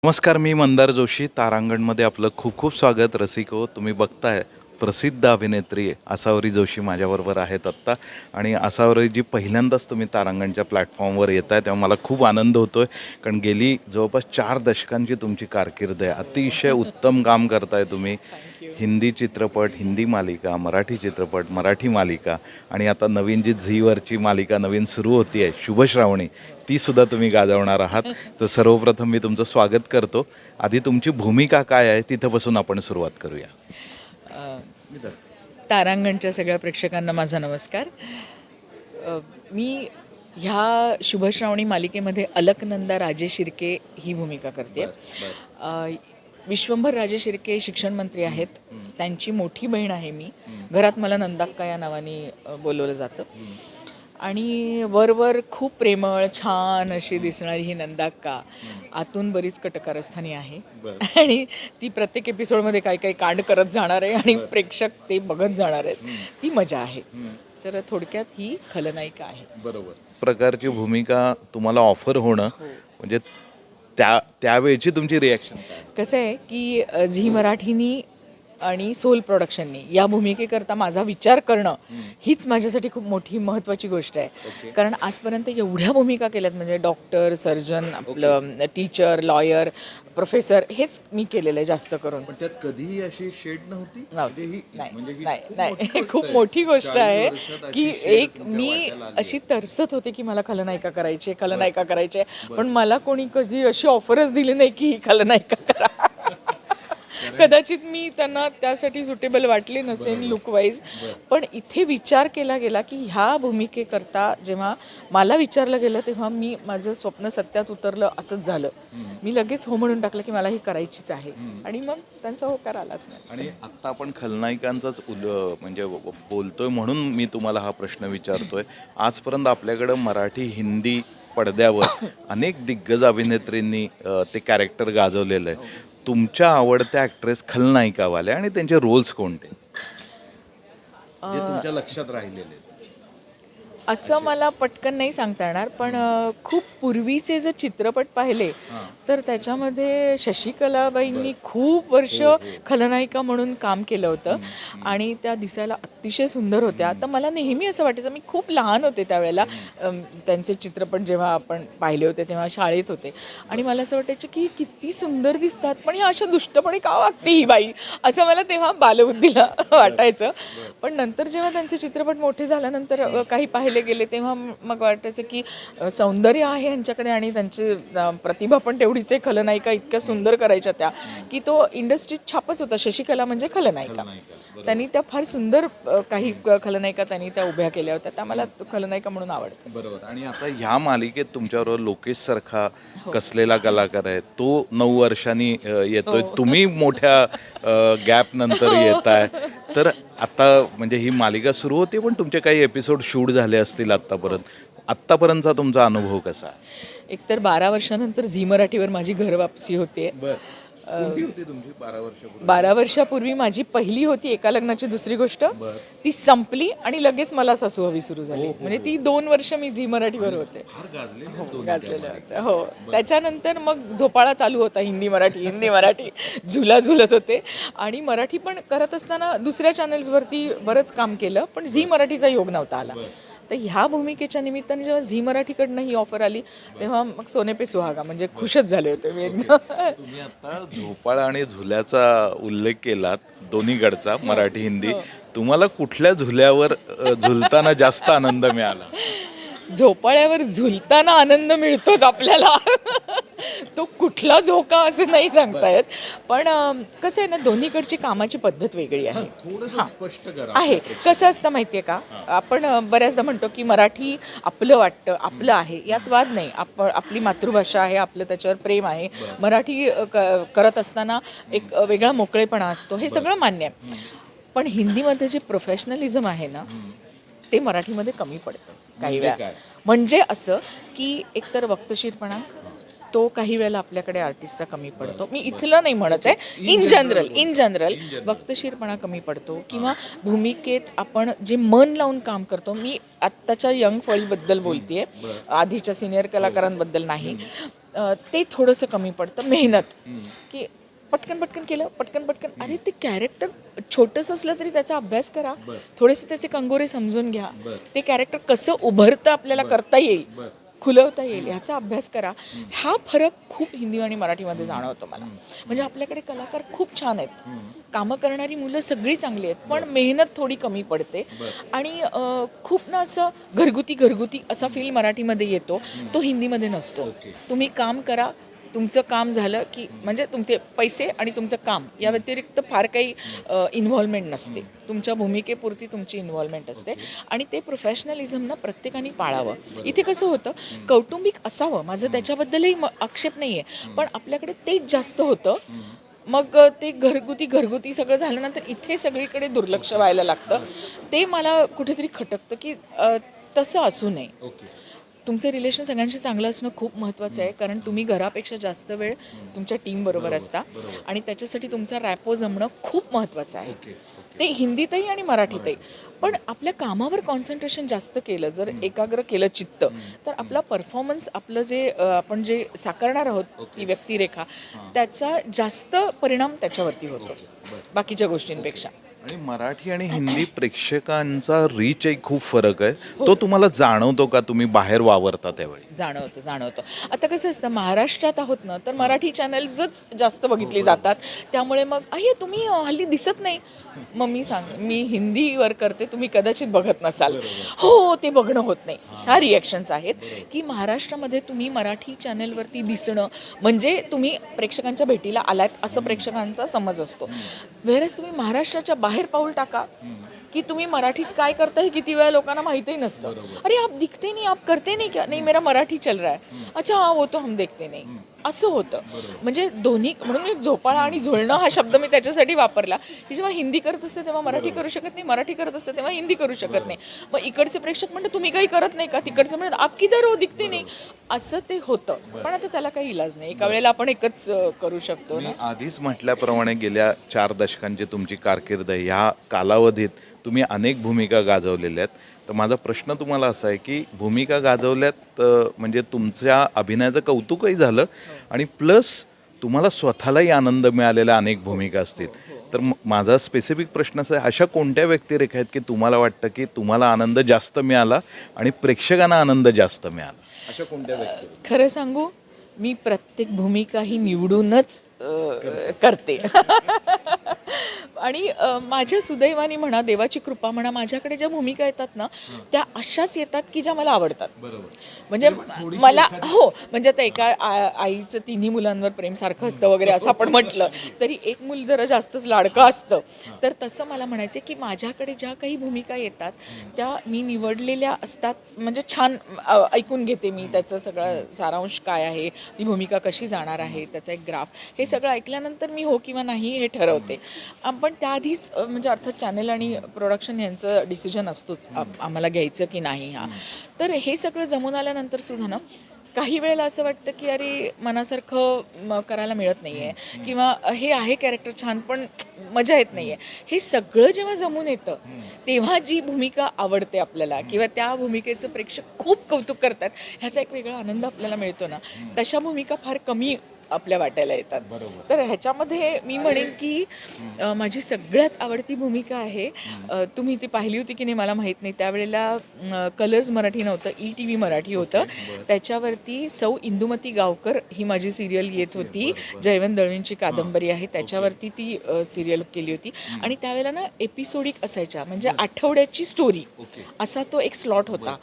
नमस्कार, मी मंदार जोशी. तारांगणमध्ये आपलं खूप खूप स्वागत. रसिको, तुम्ही बघताय प्रसिद्ध अभिनेत्री आसावरी जोशी माझ्याबरोबर आहेत आत्ता. आणि आसावरी जी पहिल्यांदाच तुम्ही तारांगणच्या प्लॅटफॉर्मवर येत आहे तेव्हा मला खूप आनंद होतो आहे, कारण गेली जवळपास 4 दशकांची तुमची कारकीर्द आहे. अतिशय उत्तम काम करताय तुम्ही. हिंदी चित्रपट, हिंदी मालिका, मराठी चित्रपट, मराठी मालिका आणि आता नवीन जी झीवरची मालिका नवीन सुरू होती आहे शुभश्रावणी, ती सुद्धा तुम्ही गाजवणार आहात. तर सर्वप्रथम मी तुमचं स्वागत करतो. आधी तुमची भूमिका काय आहे तिथपासून आपण सुरुवात करूया. तारांगणच्या सगळ्या प्रेक्षकांना माझा नमस्कार. मी ह्या शुभश्रावणी मालिकेमध्ये अलकनंदा राजे शिर्के ही भूमिका करते. विश्वंभर राजे शिर्के शिक्षण मंत्री आहेत, त्यांची मोठी बहीण आहे मी. घरात मला नंदाक्का या नावाने बोलवलं जातं. आणि वरवर खूप प्रेमळ छान अशी दिसणारी ही नंदाक्का आतून बरीच कटकारस्थानी आहे. आणि ती प्रत्येक एपिसोडमध्ये काही काही कांड करत जाणार आहे आणि प्रेक्षक ते बघत जाणार आहेत. ती मजा आहे. तर थोडक्यात ही खलनायिका आहे. बरोबर प्रकारची भूमिका तुम्हाला ऑफर होणं म्हणजे त्यावेळची तुमची रिॲक्शन काय? कसं आहे की झी मराठीनी आणि सोल प्रोडक्शननी या भूमिकेकरता माझा विचार करणं हीच माझ्यासाठी खूप मोठी महत्त्वाची गोष्ट आहे. कारण आजपर्यंत एवढ्या भूमिका केल्यात, म्हणजे डॉक्टर, सर्जन, आपलं टीचर, लॉयर, प्रोफेसर, हेच मी केलेलं आहे जास्त करून. पण त्यात कधीही अशी शेड नव्हती. नाही, खूप मोठी गोष्ट आहे की एक मी अशी तरसत होते की मला खलनायिका करायची आहे, पण मला कोणी कधी अशी ऑफरच दिली नाही की ही खलनायिका करा. कदाचित मी त्यांना त्यासाठी सुटेबल वाटले नसेल लुक वाईज, पण इथे विचार केला गेला की ह्या भूमिकेकरता जेव्हा मला विचारलं गेलं तेव्हा मी माझं स्वप्न सत्यात उतरलं असंच झालं. मी लगेच हो म्हणून टाकलं की मला ही करायचीच आहे, आणि मग त्यांचा होकार आलाच नाही. आणि आत्ता आपण खलनायिकांचाच म्हणजे बोलतोय म्हणून मी तुम्हाला हा प्रश्न विचारतोय. आजपर्यंत आपल्याकडं मराठी, हिंदी पडद्यावर अनेक दिग्गज अभिनेत्रींनी ते कॅरेक्टर गाजवलेलं आहे. तुमच्या आवडत्या ॲक्ट्रेस खलनायिकावाल्या आणि त्यांचे रोल्स कोणते जे तुमच्या लक्षात राहिलेले? असं मला पटकन नाही सांगता येणार, पण खूप पूर्वीचे जर चित्रपट पाहिले तर त्याच्यामध्ये शशिकलाबाईंनी खूप वर्ष खलनायिका म्हणून काम केलं होतं आणि त्या दिसायला अतिशय सुंदर होत्या. तर मला नेहमी असं वाटायचं, मी खूप लहान होते त्यावेळेला, त्यांचे चित्रपट जेव्हा आपण पाहिले होते तेव्हा शाळेत होते, आणि मला असं वाटायचं की किती सुंदर दिसतात, पण ह्या अशा दुष्टपणे का वागते ही बाई, असं मला तेव्हा बालबुद्धीला वाटायचं. पण नंतर जेव्हा त्यांचे चित्रपट मोठे झाल्यानंतर काही पाहिले गेले तेव्हा मग वाटायचं की सौंदर्य आहे यांच्याकडे, आणि त्यांची प्रतिभा पण तेवढीच आहे. खलनायिका इतक्या सुंदर करायच्या त्या की तो इंडस्ट्रीत छापच होता, शशिकला म्हणजे खलनायिका. त्यांनी त्या फार सुंदर काही खलनायिका त्यांनी त्या उभ्या केल्या होत्या, त्या मला खलनायिका म्हणून आवडतं. बरोबर. आणि आता ह्या मालिकेत तुमच्याबरोबर लोकेश सारखा कसलेला कलाकार आहे, तो 9 वर्षांनी येतोय. तुम्ही मोठ्या गॅप नंतर येताय. तर आता म्हणजे ही मालिका सुरू होती, पण तुमचे काही एपिसोड शूट झाले असतील आत्तापर्यंतचा तुमचा अनुभव कसा आहे? एकतर 12 वर्षानंतर झी मराठीवर माझी घर वापसी होते. कोणती होती तुमची 12 वर्षापूर्वी? 12 वर्षापूर्वी माझी पहिली होती एका लग्नाची दुसरी गोष्ट, ती संपली आणि लगेच मला सासू हवी सुरू झाली. म्हणजे ती 2 वर्ष मी झी मराठीवर होते. गाजलेलं होतं. हो. त्याच्यानंतर मग झोपाळा चालू होता, हिंदी मराठी झुला झुलत होते. आणि मराठी पण करत असताना दुसऱ्या चॅनल्सवरती बरंच काम केलं, पण झी मराठीचा योग नव्हता आला. तर ह्या भूमिकेच्या निमित्ताने जेव्हा झी मराठीकडनं ही ऑफर आली तेव्हा मग सोने पे सुहागा म्हणजे खुशच झाले होते मी एकदम. तुम्ही आता झोपाळा आणि झुल्याचा उल्लेख केलात, दोन्हीकडचा, मराठी हिंदी. तुम्हाला कुठल्या झुल्यावर झुलताना जास्त आनंद मिळाला? झोपाळ्यावर झुलताना आनंद मिळतोच आपल्याला. तो कुठला झोका असं नाही सांगता येत, पण कसं आहे ना, दोन्हीकडची कामाची पद्धत वेगळी आहे. स्पष्ट आहे. कसं असतं माहिती आहे का, आपण बऱ्याचदा म्हणतो की मराठी आपलं वाटतं, आपलं आहे, यात वाद नाही. आपली मातृभाषा आहे, आपलं त्याच्यावर प्रेम आहे. मराठी करत असताना एक वेगळा मोकळेपणा असतो, हे सगळं मान्य आहे. पण हिंदीमध्ये जे प्रोफेशनलिझम आहे ना, ते मराठीमध्ये कमी पडतं काही वेळा. म्हणजे असं की एकतर वक्तशीरपणा, तो काही वेळेला आपल्याकडे आर्टिस्टचा कमी पडतो. मी इथलं नाही म्हणत आहे, इन जनरल वक्तशीरपणा कमी पडतो, किंवा भूमिकेत आपण जे मन लावून काम करतो. मी आत्ताच्या यंग फॉईलबद्दल बोलतेय, आधीच्या सिनियर कलाकारांबद्दल नाही. ते थोडंसं कमी पडतं. मेहनत की पटकन पटकन केलं, पटकन पटकन. अरे ते कॅरेक्टर छोटंसं असलं तरी त्याचा अभ्यास करा, थोडेसे त्याचे कंगोरे समजून घ्या, ते कॅरेक्टर कसं उभरतं आपल्याला करता येईल, खुलवता येईल ह्याचा अभ्यास करा. हा फरक खूप हिंदी आणि मराठीमध्ये जाणवतो मला. म्हणजे आपल्याकडे कलाकार खूप छान आहेत, कामं करणारी मुलं सगळी चांगली आहेत, पण मेहनत थोडी कमी पडते. आणि खूप ना असं घरगुती घरगुती असा फील मराठीमध्ये येतो, तो हिंदीमध्ये नसतो. तुम्ही काम करा, तुमचं काम झालं की म्हणजे तुमचे पैसे आणि तुमचं काम या व्यतिरिक्त फार काही इन्व्हॉल्वमेंट नसते. तुमच्या भूमिकेपुरती तुमची इन्व्हॉल्वमेंट असते आणि ते प्रोफेशनलिझम ना प्रत्येकाने पाळावं. इथे कसं होतं, कौटुंबिक असावं, माझं त्याच्याबद्दलही आक्षेप नाही आहे, पण आपल्याकडे तेच जास्त होतं. मग ते घरगुती घरगुती सगळं झाल्यानंतर इथे सगळीकडे दुर्लक्ष व्हायला लागतं. ते मला कुठेतरी खटकतं की तसं असू नये. तुमचं रिलेशन सगळ्यांशी चांगलं असणं खूप महत्त्वाचं आहे, कारण तुम्ही घरापेक्षा जास्त वेळ तुमच्या टीमबरोबर असता आणि त्याच्यासाठी तुमचा रॅपो जमणं खूप महत्त्वाचं आहे. ते हिंदीतही आणि मराठीतही. पण आपल्या कामावर कॉन्सन्ट्रेशन जास्त केलं, जर एकाग्र केलं चित्त, तर आपला परफॉर्मन्स, आपलं जे आपण जे साकारणार आहोत ती व्यक्तिरेखा, त्याचा जास्त परिणाम त्याच्यावरती होतो बाकीच्या गोष्टींपेक्षा. आणि मराठी आणि हिंदी प्रेक्षकांचा रीच एक खूप फरक आहे. तो तुम्हाला जाणवतो का तुम्ही बाहेर वावरता त्यावेळी? जाणवतं. आता कसं असतं, महाराष्ट्रात आहोत ना, तर मराठी चॅनल्सच जास्त बघितली जातात. त्यामुळे मग अय्या तुम्ही हल्ली दिसत नाही. मग मी हिंदीवर करते, तुम्ही कदाचित बघत नसाल. हो, ते बघणं होत नाही. ह्या रिॲक्शन्स आहेत की महाराष्ट्रामध्ये तुम्ही मराठी चॅनलवरती दिसणं म्हणजे तुम्ही प्रेक्षकांच्या भेटीला आलात असं प्रेक्षकांचा समज असतो. व्हेअरएज तुम्ही महाराष्ट्राच्या बाहेर पाऊल टाका की तुम्ही मराठीत काय करता हे किती वेळा लोकांना माहितीही नसतं. अरे आप दिखते नहीं, आप करते नहीं क्या? नहीं, मेरा मराठी चल रहा है. अच्छा हाँ, वो तो हम देखते नहीं. असं होतं. म्हणजे दोन्ही, म्हणून मी झोपाळा आणि झुळणं हा शब्द मी त्याच्यासाठी वापरला की जेव्हा हिंदी करत असते तेव्हा मराठी करू शकत नाही, मराठी करत असते तेव्हा हिंदी करू शकत नाही. मग इकडचे प्रेक्षक म्हणतात तुम्ही काही करत नाही का, तिकडचं म्हणतात आप किधर हो, दिखते नाही. असं ते होतं. पण आता त्याला काही इलाज नाही, एका वेळेला आपण एकच करू शकतो. मी आधीच म्हटल्याप्रमाणे गेल्या 4 दशकांची तुमची कारकीर्द आहे. ह्या कालावधीत तुम्ही अनेक भूमिका गाजवलेल्या आहेत. तर माझा प्रश्न तुम्हाला असा आहे की भूमिका गाजवल्यात म्हणजे तुमच्या अभिनयाचं कौतुकही झालं आणि प्लस तुम्हाला स्वतःलाही आनंद मिळालेल्या अनेक भूमिका असतील. तर माझा स्पेसिफिक प्रश्न असा आहे, अशा कोणत्या व्यक्तिरेखा आहेत की तुम्हाला वाटतं की तुम्हाला आनंद जास्त मिळाला आणि प्रेक्षकांना आनंद जास्त मिळाला? अशा कोणत्या व्यक्ती? खरं सांगू, मी प्रत्येक भूमिका ही निवडूनच करते. आणि माझ्या सुदैवाने म्हणा, देवाची कृपा म्हणा, माझ्याकडे ज्या भूमिका येतात ना, त्या अशाच येतात की ज्या मला आवडतात. म्हणजे मला हो, म्हणजे आता एका आईचं 3 मुलांवर प्रेम सारखं असतं वगैरे असं आपण म्हटलं तरी एक मूल जरा जास्तच लाडकं असतं. तर तसं मला म्हणायचं की माझ्याकडे ज्या काही भूमिका येतात त्या मी निवडलेल्या असतात. म्हणजे छान ऐकून घेते मी त्याचं सगळं सारांश काय आहे, ती भूमिका कशी जाणार आहे, त्याचा एक ग्राफ, हे सगळं ऐकल्यानंतर मी हो किंवा नाही हे ठरवते. पण त्याआधीच म्हणजे अर्थात चॅनल आणि प्रोडक्शन यांचं डिसिजन असतोच आम्हाला घ्यायचं की नाही. तर हे सगळं जमून आल्यानंतर सुद्धा ना काही वेळेला असं वाटतं की अरे मनासारखं करायला मिळत नाही आहे, किंवा हे आहे कॅरेक्टर छान पण मजा येत नाही आहे. हे सगळं जेव्हा जमून येतं तेव्हा जी भूमिका आवडते आपल्याला किंवा त्या भूमिकेचं प्रेक्षक खूप कौतुक करतात, ह्याचा एक वेगळा आनंद आपल्याला मिळतो ना, तशा भूमिका फार कमी आपल्या वाटायला येतात. तर ह्याच्यामध्ये मी म्हणेन की माझी सगळ्यात आवडती भूमिका आहे, तुम्ही ती पाहिली होती की नाही मला माहीत नाही, त्यावेळेला कलर्स मराठी नव्हतं, ETV मराठी होतं. त्याच्यावरती सौ इंदुमती गावकर ही माझी सिरियल येत होती, जयवंत दळवींची कादंबरी आहे त्याच्यावरती ती सिरियल केली होती. आणि त्यावेळेला ना एपिसोडिक असायच्या, म्हणजे आठवड्याची स्टोरी असा तो एक स्लॉट होता.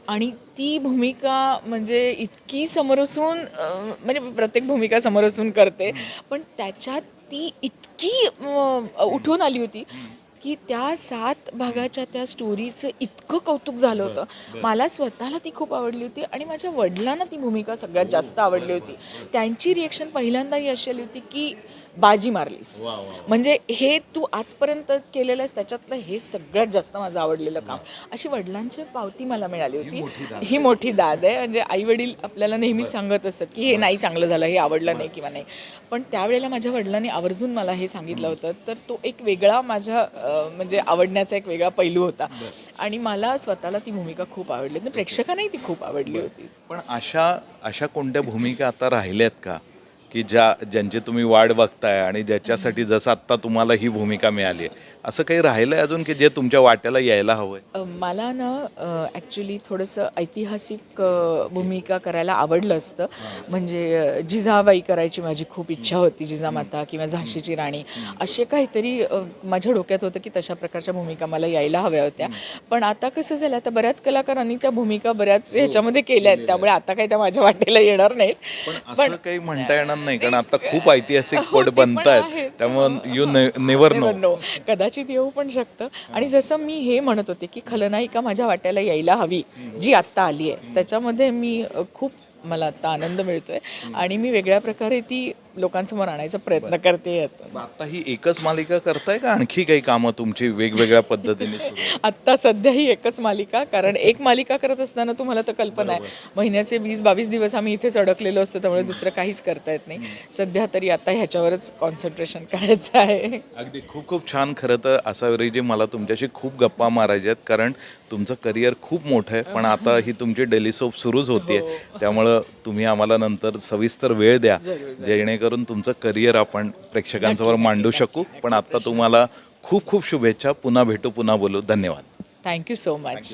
आणि ती भूमिका म्हणजे इतकी समोरसून, म्हणजे प्रत्येक भूमिका समोरसून करते, पण त्याच्यात ती इतकी उठून आली होती की त्या 7 भागाच्या त्या स्टोरीचं इतकं कौतुक झालं होतं. मला स्वतःला ती खूप आवडली होती आणि माझ्या वडिलांना ती भूमिका सगळ्यात जास्त आवडली होती. त्यांची रिॲक्शन पहिल्यांदाही अशी आली होती की बाजी मारलीस. म्हणजे हे तू आजपर्यंत केलेलं आहेस त्याच्यातलं हे सगळ्यात जास्त माझं आवडलेलं काम. अशी वडिलांची पावती मला मिळाली होती. ही मोठी दाद आहे. म्हणजे आई वडील आपल्याला नेहमीच सांगत असतात की हे नाही चांगलं झालं, हे आवडलं नाही किंवा नाही, पण त्यावेळेला माझ्या वडिलांनी आवर्जून मला हे सांगितलं होतं. तर तो एक वेगळा माझ्या म्हणजे आवडण्याचा एक वेगळा पैलू होता आणि मला स्वतःला ती भूमिका खूप आवडली. प्रेक्षकांनाही ती खूप आवडली होती. पण अशा कोणत्या भूमिका आता राहिल्यात का की ज्यांची तुम्ही वाट बघताय आणि ज्याच्यासाठी जसं आत्ता तुम्हाला ही भूमिका मिळाली आहे, असं काही राहिलंय अजून की जे तुमच्या वाट्याला यायला हवंय? मला ना ॲक्च्युली थोडंसं ऐतिहासिक भूमिका करायला आवडलं असतं. म्हणजे जिजाबाई करायची माझी खूप इच्छा होती, जिजामाता किंवा झाशीची राणी, असे काहीतरी माझ्या डोक्यात होतं की तशा प्रकारच्या भूमिका मला यायला हव्या होत्या. पण आता कसं झालं, आता बऱ्याच कलाकारांनी त्या भूमिका बऱ्याच ह्याच्यामध्ये केल्या आहेत, त्यामुळे आता काही त्या माझ्या वाटेला येणार नाहीत. पण असं काही म्हणता येणार नाही, कारण आता खूप ऐतिहासिक पट बनतायत, त्यामुळे यू नेव्हर नो, कदाचित येऊ पण शकतं. आणि जसं मी हे म्हणत होते की खलनायिका माझ्या वाट्याला यायला हवी जी आत्ता आली आहे, त्याच्यामध्ये मी खूप मला आत्ता आनंद मिळतोय आणि मी वेगळ्या प्रकारे ती लोकांसमोर आणायचा प्रयत्न करते. आता ही एकच मालिका करताय का आणखी काही कामं तुमची वेगवेगळ्या पद्धतीने सुरू आहेत? आत्ता सध्या ही एकच मालिका, कारण एक मालिका करत असताना तुम्हाला तर कल्पना आहे महिन्याचे 20-22 दिवस आम्ही इथेच अडकलेलो असतो, त्यामुळे दुसरं काहीच करता येत नाही. सध्या तरी आता ह्याच्यावरच कॉन्सन्ट्रेशन करायचं आहे. अगदी खूप खूप छान. खरं तर आसावरीजी मला तुमच्याशी खूप गप्पा मारायच्या आहेत, कारण तुमचं करिअर खूप मोठं आहे. पण आता ही तुमची डेली सोप सुरूच होते, त्यामुळं तुम्ही आम्हाला नंतर सविस्तर वेळ द्या जेणेकरून तुमचं करिअर आपण प्रेक्षकांसमोर मांडू शकू. पण आता तुम्हाला खूप खूप शुभेच्छा. पुन्हा भेटू, पुन्हा बोलू. धन्यवाद. Thank you so much.